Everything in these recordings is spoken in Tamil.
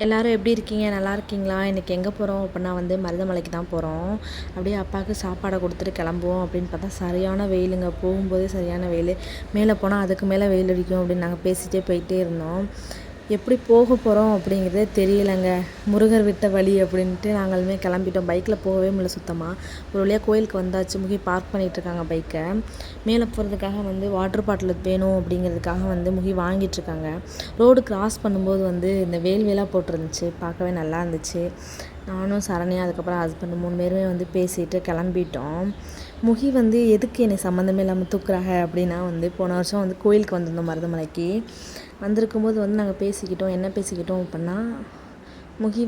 எல்லோரும் எப்படி இருக்கீங்க? நல்லா இருக்கீங்களா? இன்றைக்கி எங்கே போகிறோம் அப்படின்னா மருதமலைக்கு தான் போகிறோம். அப்படியே அப்பாவுக்கு சாப்பாடை கொடுத்துட்டு கிளம்புவோம் அப்படின்னு பார்த்தா சரியான வெயிலுங்க. போகும்போதே சரியான வெயில். மேலே போனால் அதுக்கு மேலே வெயில் அடிக்கும் அப்படின்னு நாங்கள் பேசிகிட்டே போயிட்டே இருந்தோம். எப்படி போக போகிறோம் அப்படிங்கிறதே தெரியலைங்க. முருகர் விட்ட வழி அப்படின்ட்டு நாங்களுமே கிளம்பிட்டோம். பைக்கில் போகவே முடியல சுத்தமாக. ஒரு வழியாக கோயிலுக்கு வந்தாச்சு. பார்க் பண்ணிகிட்ருக்காங்க பைக்கை. மேலே போகிறதுக்காக வாட்டர் பாட்டில் வேணும் அப்படிங்கிறதுக்காக முகி வாங்கிட்டுருக்காங்க. ரோடு கிராஸ் பண்ணும்போது இந்த வேலாக போட்டிருந்துச்சு. பார்க்கவே நல்லா இருந்துச்சு. நானும் சரணியா அதுக்கப்புறம் ஹஸ்பண்ட் 3 பேருமே பேசிட்டு கிளம்பிட்டோம். முகி எதுக்கு என்னை சம்மந்தமே இல்லாமல் தூக்குறாங்க அப்படின்னா போன வருஷம் கோயிலுக்கு வந்திருந்தோம் மருதமலைக்கு. வந்திருக்கும்போது நாங்கள் பேசிக்கிட்டோம். என்ன பேசிக்கிட்டோம் அப்படின்னா, முகி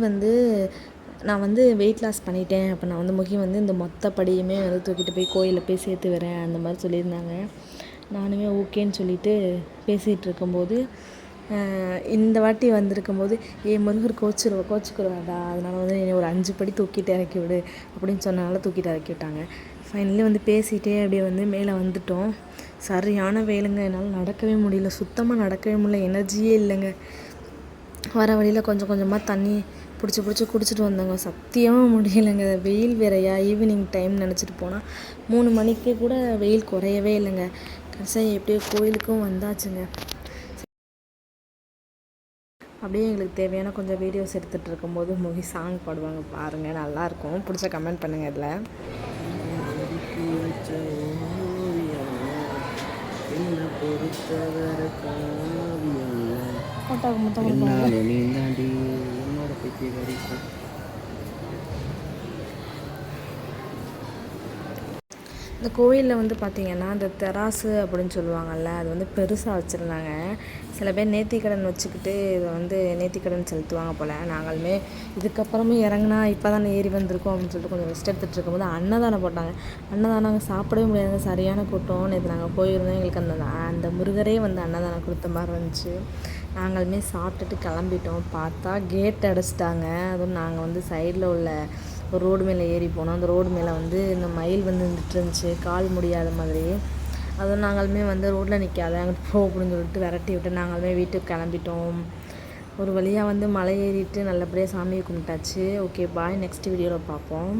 நான் வெயிட் லாஸ் பண்ணிட்டேன். அப்போ நான் முகி இந்த மொத்த படியுமே தூக்கிட்டு போய் கோயிலில் போய் சேர்த்து வரேன் அந்த மாதிரி சொல்லியிருந்தாங்க. நானுமே ஓகேன்னு சொல்லிவிட்டு பேசிகிட்டு இருக்கும்போது இந்த வாட்டி வந்திருக்கும்போது முருகர் கோச்சிக்குருவாடா, அதனால் நீ ஒரு 5 படி தூக்கிட்டு இறக்கி விடு அப்படின்னு சொன்னனால தூக்கிட்டு இறக்கி விட்டாங்க. ஃபைனலி பேசிகிட்டே அப்படியே மேலே வந்துட்டோம். சரியான வேலுங்க. என்னால் நடக்கவே முடியல. சுத்தமாக நடக்கவே முடியல. எனர்ஜியே இல்லைங்க. வர வழியில் கொஞ்சம் கொஞ்சமாக தண்ணி பிடிச்சி குடிச்சிட்டு வந்தோங்க. சத்தியமாக முடியலைங்க. வெயில் வேறையா, ஈவினிங் டைம் நினச்சிட்டு போனால் 3 மணிக்கு கூட வெயில் குறையவே இல்லைங்க. கடைசியாக எப்படியோ கோயிலுக்கும் வந்தாச்சுங்க. அப்படியே எங்களுக்கு தேவையான கொஞ்சம் வீடியோஸ் எடுத்துகிட்டு இருக்கும்போது முகி சாங் பாடுவாங்க பாருங்கள், நல்லாயிருக்கும். பிடிச்ச கமெண்ட் பண்ணுங்கள். இதில் இந்த கோயிலில் பார்த்திங்கன்னா இந்த தெராசு அப்படின்னு சொல்லுவாங்கள்ல, அது பெருசாக வச்சுருந்தாங்க. சில பேர் நேர்த்திக்கடன் வச்சுக்கிட்டு இதை நேர்த்திக்கடன் செலுத்துவாங்க போல். நாங்களுமே இதுக்கப்புறமே இறங்குனா இப்போ தான் ஏறி வந்திருக்கோம் அப்படின்னு சொல்லிட்டு கொஞ்சம் ரெஸ்ட் எடுத்துகிட்டு இருக்கும்போது அன்னதானம் போட்டாங்க. அன்னதானம் சாப்பிடவே முடியாதுங்க. சரியான கூட்டம். நேற்று நாங்கள் போயிருந்தோம். எங்களுக்கு அந்த முருகரே அன்னதானம் கொடுத்த மாதிரி இருந்துச்சு. நாங்களுமே சாப்பிட்டுட்டு கிளம்பிட்டோம். பார்த்தா கேட் அடைச்சிட்டாங்க. அதுவும் நாங்கள் சைடில் உள்ள ஒரு ரோடு மேலே ஏறி போனோம். அந்த ரோடு மேலே இந்த மயில் நின்றுட்டு இருந்துச்சு, கால் முடியாத மாதிரி. அதுவும் நாங்களுமே ரோட்டில் நிற்காத அங்கிட்டு போ அப்படின்னு சொல்லிட்டு விரட்டி விட்டு நாங்களுமே வீட்டுக்கு கிளம்பிட்டோம். ஒரு வழியாக மலை ஏறிட்டு நல்லபடியாக சாமியை கும்பிட்டாச்சு. Okay bye. நெக்ஸ்ட் வீடியோவில் பார்ப்போம்.